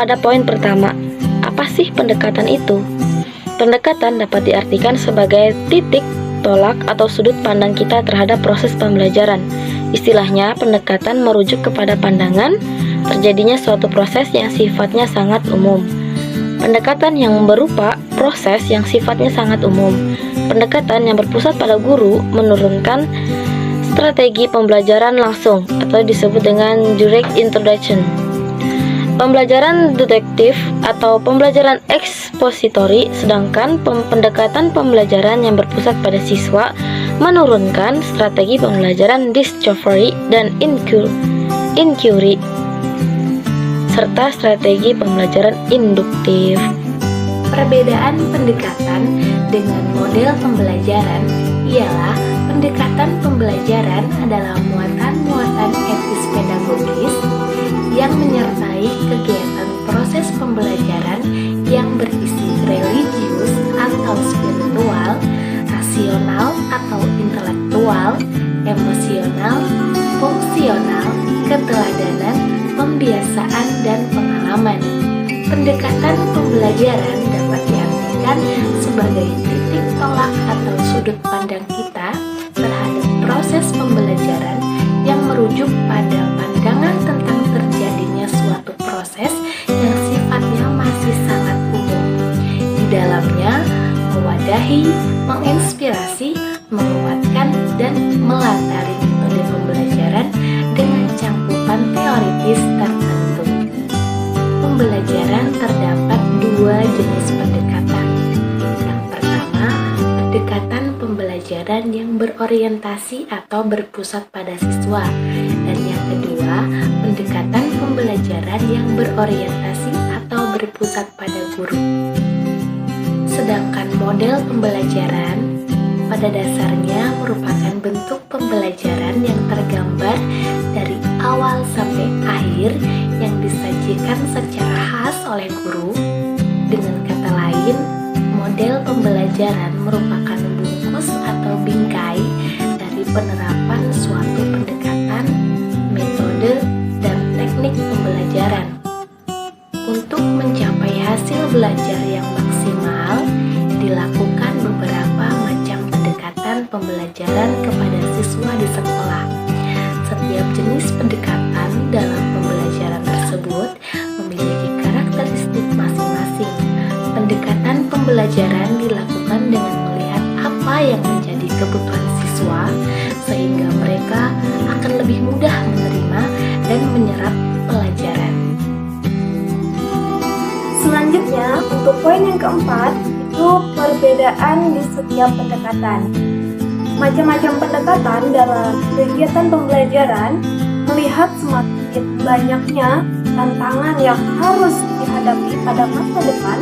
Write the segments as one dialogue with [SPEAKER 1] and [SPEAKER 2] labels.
[SPEAKER 1] pada poin pertama. Apa sih pendekatan itu? Pendekatan dapat diartikan sebagai titik tolak atau sudut pandang kita terhadap proses pembelajaran. Istilahnya, pendekatan merujuk kepada pandangan terjadinya suatu proses yang sifatnya sangat umum. Pendekatan yang berupa proses yang sifatnya sangat umum. Pendekatan yang berpusat pada guru menurunkan strategi pembelajaran langsung atau disebut dengan direct introduction. Pembelajaran deduktif atau pembelajaran ekspositori, sedangkan pendekatan pembelajaran yang berpusat pada siswa menurunkan strategi pembelajaran discovery dan inquiry serta strategi pembelajaran induktif.
[SPEAKER 2] Perbedaan pendekatan dengan model pembelajaran ialah pendekatan pembelajaran adalah muatan-muatan etis pedagogis yang menyertai kegiatan proses pembelajaran yang berisi religius atau spiritual, rasional atau intelektual, emosional, fungsional, keteladanan, pembiasaan, dan pengalaman. Pendekatan pembelajaran dapat diartikan sebagai titik tolak atau sudut pandang kita terhadap proses pembelajaran yang merujuk pada pandangan tentang terjadinya suatu proses yang sifatnya masih sangat umum. Di dalamnya mewadahi, menginspirasi, menguatkan, dan melatari metode pembelajaran dengan cangkupan teoritis tertentu. Pembelajaran terdapat dua jenis pendekatan. Yang pertama, pendekatan pembelajaran yang berorientasi atau berpusat pada siswa, dan yang kedua, pendekatan pembelajaran yang berorientasi atau berpusat pada guru. Sedangkan model pembelajaran pada dasarnya merupakan bentuk pembelajaran yang tergambar dari awal sampai akhir yang disajikan secara khas oleh guru. Dengan kata lain, model pembelajaran merupakan bungkus atau bingkai dari penerapan suatu pendekatan, metode, dan teknik pembelajaran. Untuk mencapai hasil belajar yang maksimal, dilakukan beberapa macam pendekatan pembelajaran kepada siswa di sekolah. Setiap jenis pendekatan dalam pembelajaran tersebut memiliki karakteristik masing-masing. Pendekatan pembelajaran dilakukan dengan melihat apa yang menjadi kebutuhan siswa, sehingga mereka akan lebih mudah menerima dan menyerap pelajaran.
[SPEAKER 3] Selanjutnya, untuk poin yang keempat, itu perbedaan di setiap pendekatan. Macam-macam pendekatan dalam kegiatan pembelajaran melihat semakin banyaknya tantangan yang harus dihadapi pada masa depan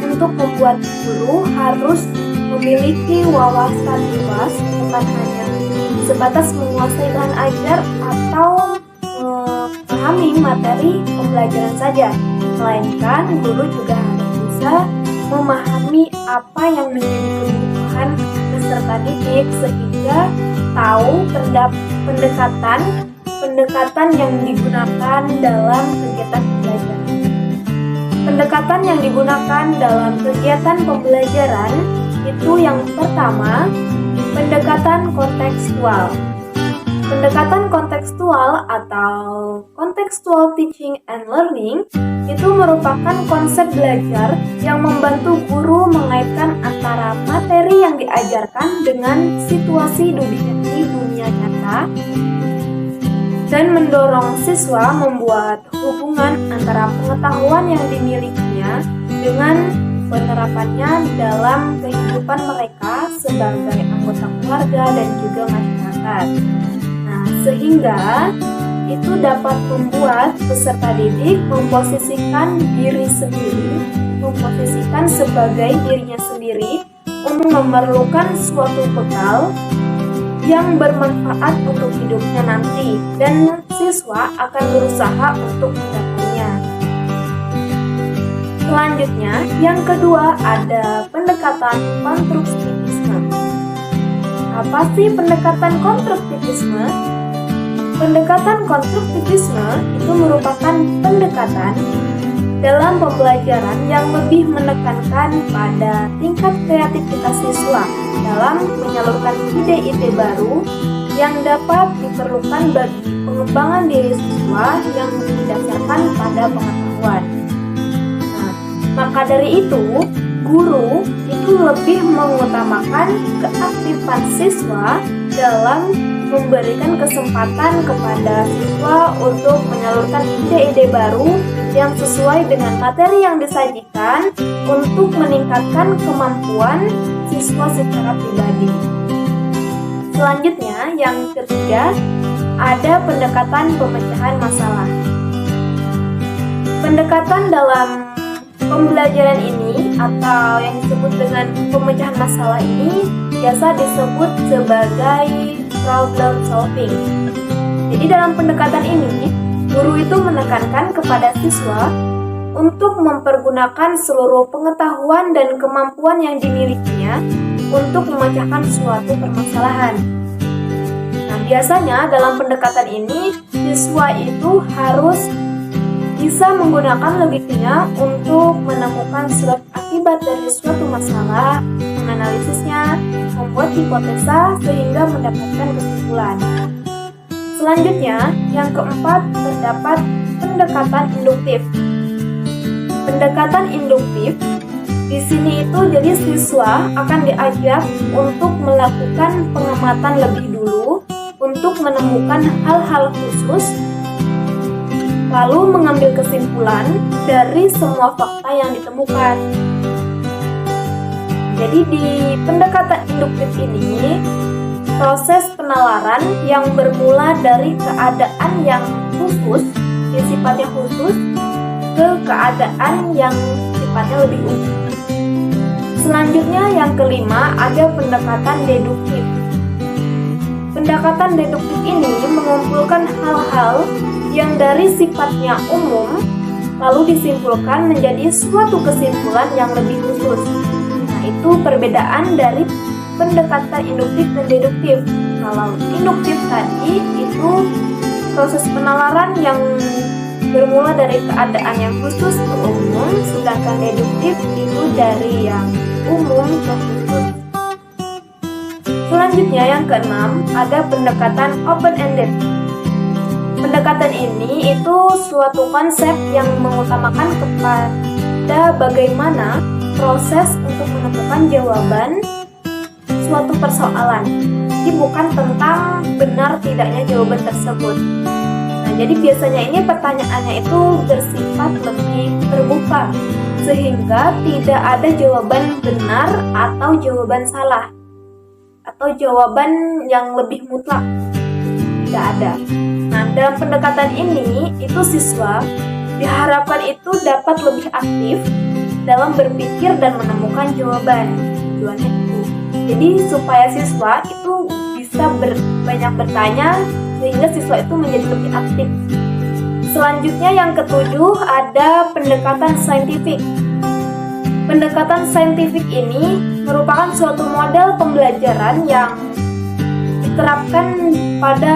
[SPEAKER 3] untuk membuat guru harus memiliki wawasan luas, bukan hanya sebatas menguasai bahan ajar atau memahami materi pembelajaran saja, melainkan guru juga harus bisa memahami apa yang menjadi kebutuhan peserta didik sehingga tahu pendekatan yang digunakan dalam kegiatan pembelajaran. Pendekatan yang digunakan dalam kegiatan pembelajaran itu yang pertama, pendekatan kontekstual. Pendekatan kontekstual atau contextual teaching and learning itu merupakan konsep belajar yang membantu guru mengaitkan antara materi yang diajarkan dengan situasi di dunia nyata dan mendorong siswa membuat hubungan antara pengetahuan yang dimilikinya dengan penerapannya dalam kehidupan mereka sebagai anggota keluarga dan juga masyarakat. Sehingga itu dapat membuat peserta didik memposisikan sebagai dirinya sendiri untuk memerlukan suatu bekal yang bermanfaat untuk hidupnya nanti, dan siswa akan berusaha untuk mendapatkannya. Selanjutnya, yang kedua ada pendekatan konstruktivisme. Apa sih pendekatan konstruktivisme? Pendekatan konstruktivisme itu merupakan pendekatan dalam pembelajaran yang lebih menekankan pada tingkat kreativitas siswa dalam menyalurkan ide-ide baru yang dapat diperlukan bagi pengembangan diri siswa yang didasarkan pada pengetahuan. Nah, maka dari itu, guru itu lebih mengutamakan keaktifan siswa dalam memberikan kesempatan kepada siswa untuk menyalurkan ide-ide baru yang sesuai dengan materi yang disajikan untuk meningkatkan kemampuan siswa secara pribadi. Selanjutnya, yang ketiga, ada pendekatan pemecahan masalah. Pendekatan dalam pembelajaran ini atau yang disebut dengan pemecahan masalah ini biasa disebut sebagai problem solving. Jadi dalam pendekatan ini, guru itu menekankan kepada siswa untuk mempergunakan seluruh pengetahuan dan kemampuan yang dimilikinya untuk memecahkan suatu permasalahan. Nah, biasanya dalam pendekatan ini, siswa itu harus bisa menggunakan logikanya untuk menemukan sebab akibat dari suatu masalah, menganalisisnya, membuat hipotesa sehingga mendapatkan kesimpulan. Selanjutnya, yang keempat terdapat pendekatan induktif. Pendekatan induktif di sini itu jadi siswa akan diajak untuk melakukan pengamatan lebih dulu untuk menemukan hal-hal khusus, lalu mengambil kesimpulan dari semua fakta yang ditemukan. Jadi di pendekatan induktif ini, proses penalaran yang bermula dari keadaan yang khusus, yang sifatnya khusus, ke keadaan yang sifatnya lebih umum. Selanjutnya yang kelima ada pendekatan deduktif. Pendekatan deduktif ini mengumpulkan hal-hal yang dari sifatnya umum lalu disimpulkan menjadi suatu kesimpulan yang lebih khusus. Nah, itu perbedaan dari pendekatan induktif dan deduktif. Kalau induktif tadi itu proses penalaran yang bermula dari keadaan yang khusus ke umum, sedangkan deduktif itu dari yang umum ke khusus. Selanjutnya yang keenam ada pendekatan open-ended. Pendekatan ini itu suatu konsep yang mengutamakan kepada bagaimana proses untuk menemukan jawaban suatu persoalan. Jadi bukan tentang benar tidaknya jawaban tersebut. Nah, jadi biasanya ini pertanyaannya itu bersifat lebih terbuka, sehingga tidak ada jawaban benar atau jawaban salah, atau jawaban yang lebih mutlak. Tidak ada. Nah, dalam pendekatan ini, itu siswa diharapkan itu dapat lebih aktif dalam berpikir dan menemukan jawaban. Tujuannya itu. Jadi supaya siswa itu bisa banyak bertanya, sehingga siswa itu menjadi lebih aktif. Selanjutnya yang ketujuh ada pendekatan saintifik. Pendekatan saintifik ini merupakan suatu model pembelajaran yang diterapkan pada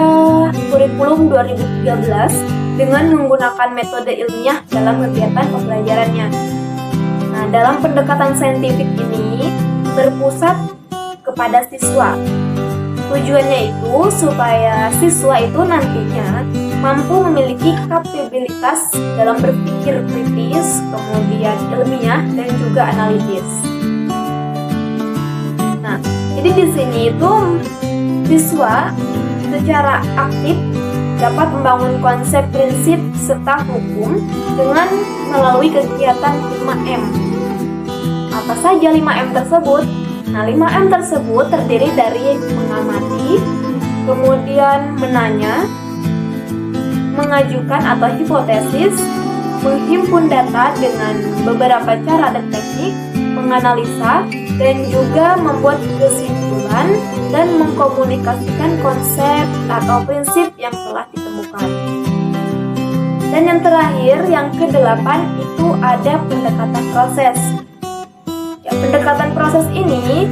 [SPEAKER 3] kurikulum 2013 dengan menggunakan metode ilmiah dalam kegiatan pembelajarannya. Nah, dalam pendekatan saintifik ini berpusat kepada siswa. Tujuannya itu supaya siswa itu nantinya mampu memiliki kapabilitas dalam berpikir kritis, kemudian ilmiah, dan juga analitis. Nah, jadi di sini itu siswa secara aktif dapat membangun konsep prinsip serta hukum dengan melalui kegiatan 5M. Apa saja 5M tersebut? Nah, 5M tersebut terdiri dari mengamati, kemudian menanya, mengajukan atau hipotesis, menghimpun data dengan beberapa cara dan teknik, menganalisa, dan juga membuat kesimpulan dan mengkomunikasikan konsep atau prinsip yang telah ditemukan. Dan yang terakhir, yang ke-8 itu ada pendekatan proses. Ya, pendekatan proses ini,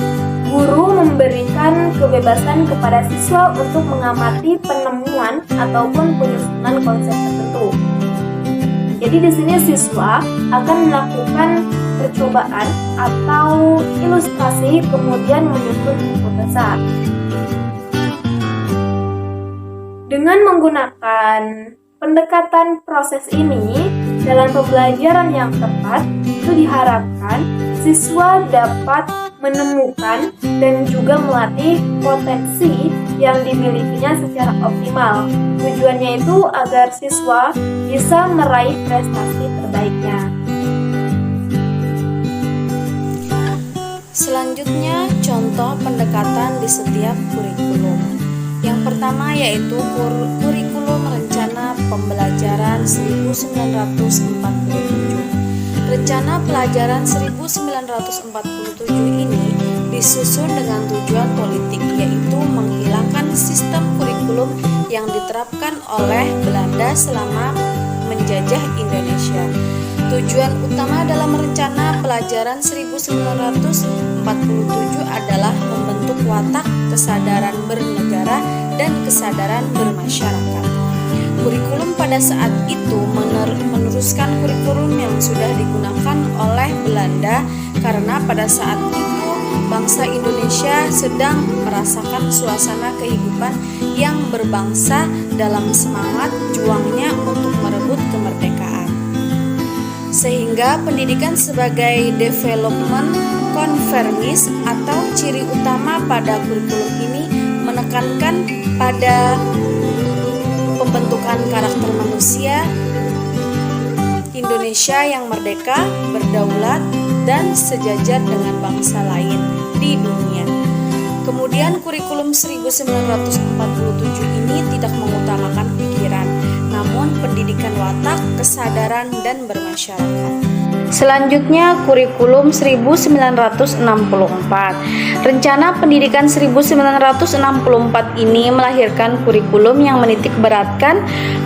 [SPEAKER 3] guru memberikan kebebasan kepada siswa untuk mengamati penemuan ataupun penyusunan konsep tertentu. Jadi Jadi di sini siswa akan melakukan percobaan atau ilustrasi kemudian menyusun hipotesa. Dengan menggunakan pendekatan proses ini dalam pembelajaran yang tepat, itu diharapkan siswa dapat menemukan dan juga melatih potensi yang dimilikinya secara optimal. Tujuannya itu agar siswa bisa meraih prestasi terbaiknya.
[SPEAKER 2] Selanjutnya, contoh pendekatan di setiap kurikulum. Yang pertama yaitu kurikulum rencana pembelajaran 1947. Rencana pelajaran 1947 ini disusun dengan tujuan politik, yaitu menghilangkan sistem kurikulum yang diterapkan oleh Belanda selama menjajah Indonesia. Tujuan utama dalam rencana pelajaran 1947 adalah membentuk watak kesadaran bernegara dan kesadaran bermasyarakat. Kurikulum pada saat itu meneruskan kurikulum yang sudah digunakan oleh Belanda karena pada saat itu bangsa Indonesia sedang merasakan suasana kehidupan yang berbangsa dalam semangat juangnya untuk merebut kemerdekaan. Sehingga pendidikan sebagai development konformis atau ciri utama pada kurikulum ini menekankan pada pembentukan karakter manusia Indonesia yang merdeka, berdaulat, dan sejajar dengan bangsa lain di dunia. Kemudian kurikulum 1947 ini tidak mengutamakan pikiran, namun pendidikan watak, kesadaran, dan bermasyarakat. Selanjutnya, kurikulum 1964. Rencana pendidikan 1964 ini melahirkan kurikulum yang menitik beratkan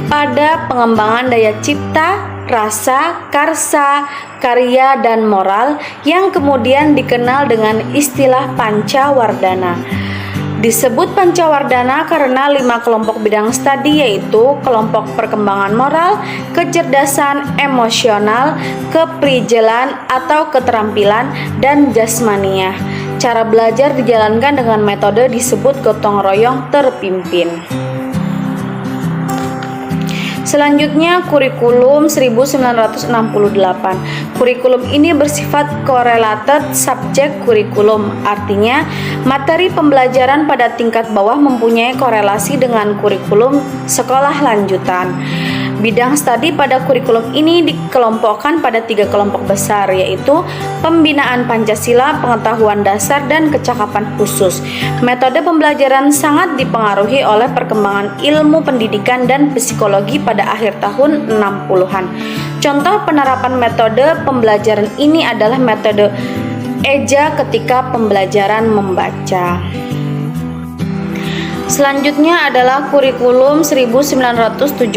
[SPEAKER 2] pada pengembangan daya cipta, rasa, karsa, karya, dan moral yang kemudian dikenal dengan istilah Pancawardhana. Disebut Pancawardhana karena 5 kelompok bidang studi, yaitu kelompok perkembangan moral, kecerdasan emosional, keprijelan atau keterampilan, dan jasmaniah. Cara belajar dijalankan dengan metode disebut gotong royong terpimpin. Selanjutnya, kurikulum 1968. Kurikulum ini bersifat correlated subject kurikulum, artinya materi pembelajaran pada tingkat bawah mempunyai korelasi dengan kurikulum sekolah lanjutan. Bidang studi pada kurikulum ini dikelompokkan pada 3 kelompok besar, yaitu pembinaan Pancasila, pengetahuan dasar, dan kecakapan khusus. Metode pembelajaran sangat dipengaruhi oleh perkembangan ilmu pendidikan dan psikologi pada akhir tahun 60-an. Contoh penerapan metode pembelajaran ini adalah metode EJA ketika pembelajaran membaca. Selanjutnya adalah kurikulum 1975,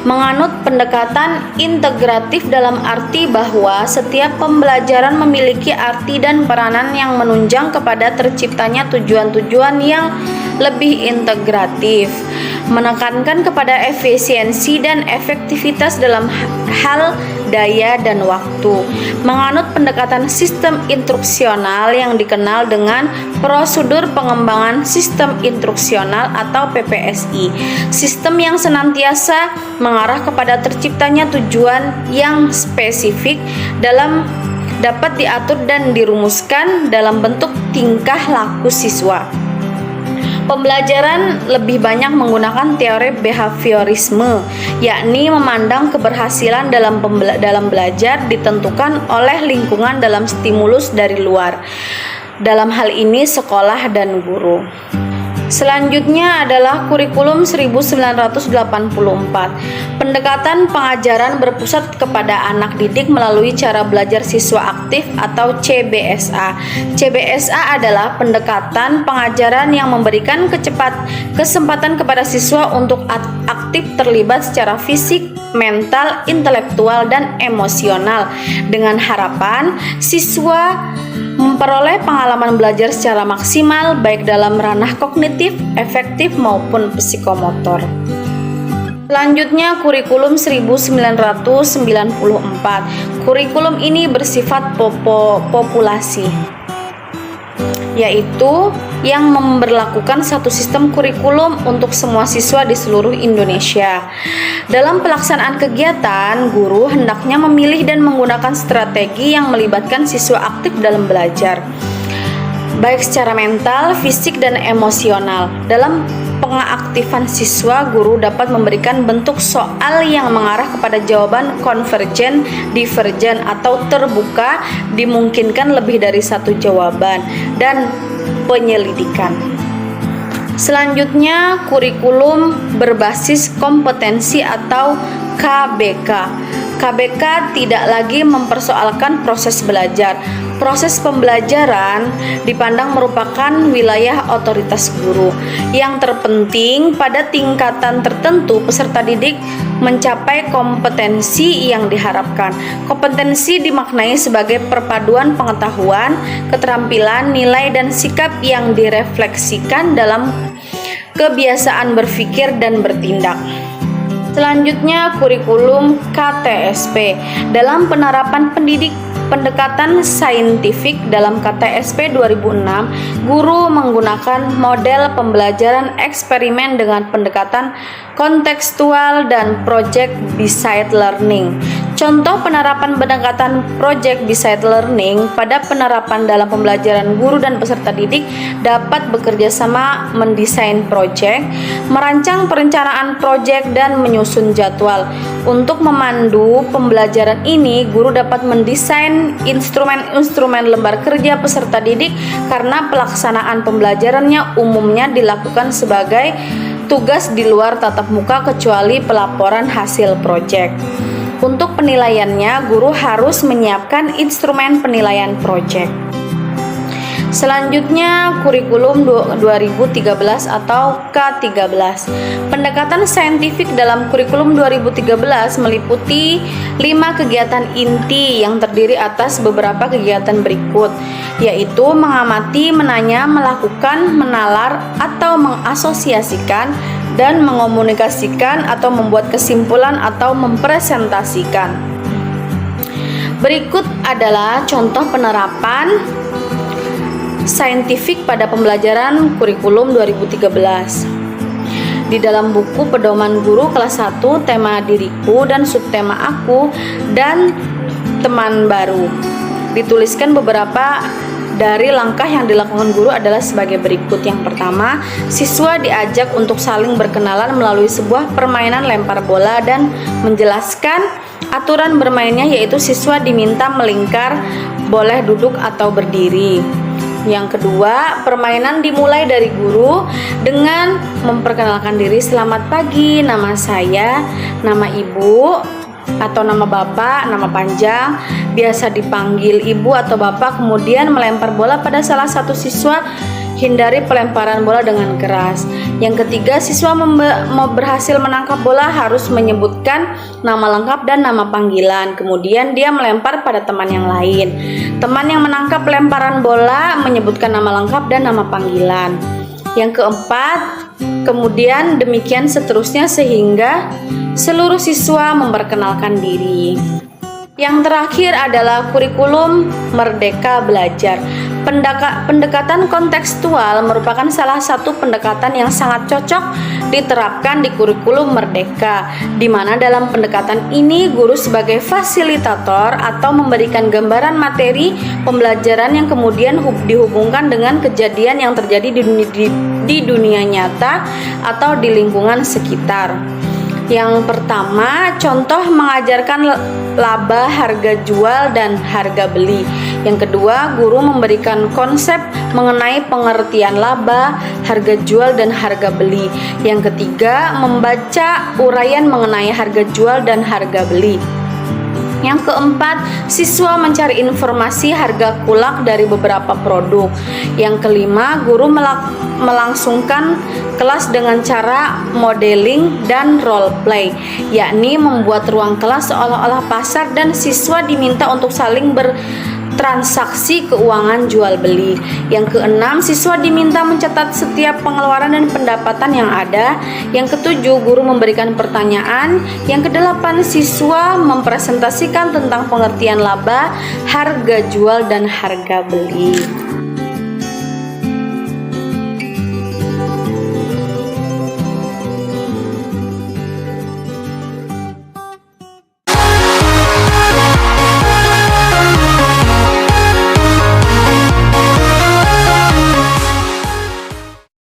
[SPEAKER 2] menganut pendekatan integratif dalam arti bahwa setiap pembelajaran memiliki arti dan peranan yang menunjang kepada terciptanya tujuan-tujuan yang lebih integratif, menekankan kepada efisiensi dan efektivitas dalam hal daya dan waktu, menganut pendekatan sistem instruksional yang dikenal dengan prosedur pengembangan sistem instruksional atau PPSI, sistem yang senantiasa mengarah kepada terciptanya tujuan yang spesifik dapat diatur dan dirumuskan dalam bentuk tingkah laku siswa. Pembelajaran lebih banyak menggunakan teori behaviorisme, yakni memandang keberhasilan dalam belajar ditentukan oleh lingkungan dalam stimulus dari luar. Dalam hal ini sekolah dan guru. Selanjutnya adalah kurikulum 1984. Pendekatan pengajaran berpusat kepada anak didik melalui cara belajar siswa aktif atau CBSA. CBSA adalah pendekatan pengajaran yang memberikan kesempatan kepada siswa untuk aktif terlibat secara fisik, mental, intelektual, dan emosional dengan harapan siswa memperoleh pengalaman belajar secara maksimal baik dalam ranah kognitif, efektif maupun psikomotor.
[SPEAKER 4] Selanjutnya, kurikulum 1994. Kurikulum ini bersifat populasi, yaitu yang memberlakukan satu sistem kurikulum untuk semua siswa di seluruh Indonesia. Dalam pelaksanaan kegiatan, guru hendaknya memilih dan menggunakan strategi yang melibatkan siswa aktif dalam belajar, baik secara mental, fisik, dan emosional. Dalam pengaktifan siswa, guru dapat memberikan bentuk soal yang mengarah kepada jawaban konvergen, divergen, atau terbuka, dimungkinkan lebih dari satu jawaban, dan penyelidikan. Selanjutnya, kurikulum berbasis kompetensi atau KBK. KBK tidak lagi mempersoalkan proses belajar. Proses pembelajaran dipandang merupakan wilayah otoritas guru. Yang terpenting, pada tingkatan tertentu peserta didik mencapai kompetensi yang diharapkan. Kompetensi dimaknai sebagai perpaduan pengetahuan, keterampilan, nilai, dan sikap yang direfleksikan dalam kebiasaan berpikir dan bertindak. Selanjutnya, kurikulum KTSP. Dalam penerapan pendekatan saintifik dalam KTSP 2006, guru menggunakan model pembelajaran eksperimen dengan pendekatan kontekstual dan project based learning. Contoh penerapan pendekatan project based learning pada penerapan dalam pembelajaran guru dan peserta didik dapat bekerja sama mendesain project, merancang perencanaan project, dan menyusun jadwal. Untuk memandu pembelajaran ini, guru dapat mendesain instrumen-instrumen lembar kerja peserta didik karena pelaksanaan pembelajarannya umumnya dilakukan sebagai tugas di luar tatap muka kecuali pelaporan hasil project. Untuk penilaiannya, guru harus menyiapkan instrumen penilaian project. Selanjutnya, kurikulum 2013 atau K13. Pendekatan saintifik dalam kurikulum 2013 meliputi 5 kegiatan inti yang terdiri atas beberapa kegiatan berikut, yaitu mengamati, menanya, melakukan, menalar atau mengasosiasikan, dan mengomunikasikan atau membuat kesimpulan atau mempresentasikan. Berikut adalah contoh penerapan saintifik pada pembelajaran kurikulum 2013. Di dalam buku pedoman guru kelas 1, tema diriku dan subtema aku dan teman baru, dituliskan beberapa dari langkah yang dilakukan guru adalah sebagai berikut. Yang pertama, siswa diajak untuk saling berkenalan melalui sebuah permainan lempar bola dan menjelaskan aturan bermainnya, yaitu siswa diminta melingkar, boleh duduk atau berdiri. Yang kedua, permainan dimulai dari guru dengan memperkenalkan diri. Selamat pagi, nama saya, nama ibu atau nama bapak, nama panjang, biasa dipanggil ibu atau bapak, kemudian melempar bola pada salah satu siswa. Hindari pelemparan bola dengan keras. Yang ketiga, siswa mau berhasil menangkap bola harus menyebutkan nama lengkap dan nama panggilan. Kemudian dia melempar pada teman yang lain. Teman yang menangkap lemparan bola menyebutkan nama lengkap dan nama panggilan. Yang keempat, kemudian demikian seterusnya sehingga seluruh siswa memperkenalkan diri. Yang terakhir adalah kurikulum Merdeka Belajar. Pendekatan kontekstual merupakan salah satu pendekatan yang sangat cocok diterapkan di kurikulum Merdeka, di mana dalam pendekatan ini guru sebagai fasilitator atau memberikan gambaran materi pembelajaran yang kemudian dihubungkan dengan kejadian yang terjadi di dunia nyata atau di lingkungan sekitar. Yang pertama, contoh mengajarkan laba, harga jual, dan harga beli. Yang kedua, guru memberikan konsep mengenai pengertian laba, harga jual, dan harga beli. Yang ketiga, membaca uraian mengenai harga jual dan harga beli. Yang keempat, siswa mencari informasi harga kulak dari beberapa produk. Yang kelima, guru melangsungkan kelas dengan cara modeling dan role play, yakni membuat ruang kelas seolah-olah pasar dan siswa diminta untuk saling transaksi keuangan jual beli. Yang keenam, siswa diminta mencatat setiap pengeluaran dan pendapatan yang ada. Yang ketujuh, guru memberikan pertanyaan. Yang kedelapan, siswa mempresentasikan tentang pengertian laba, harga jual, dan harga beli.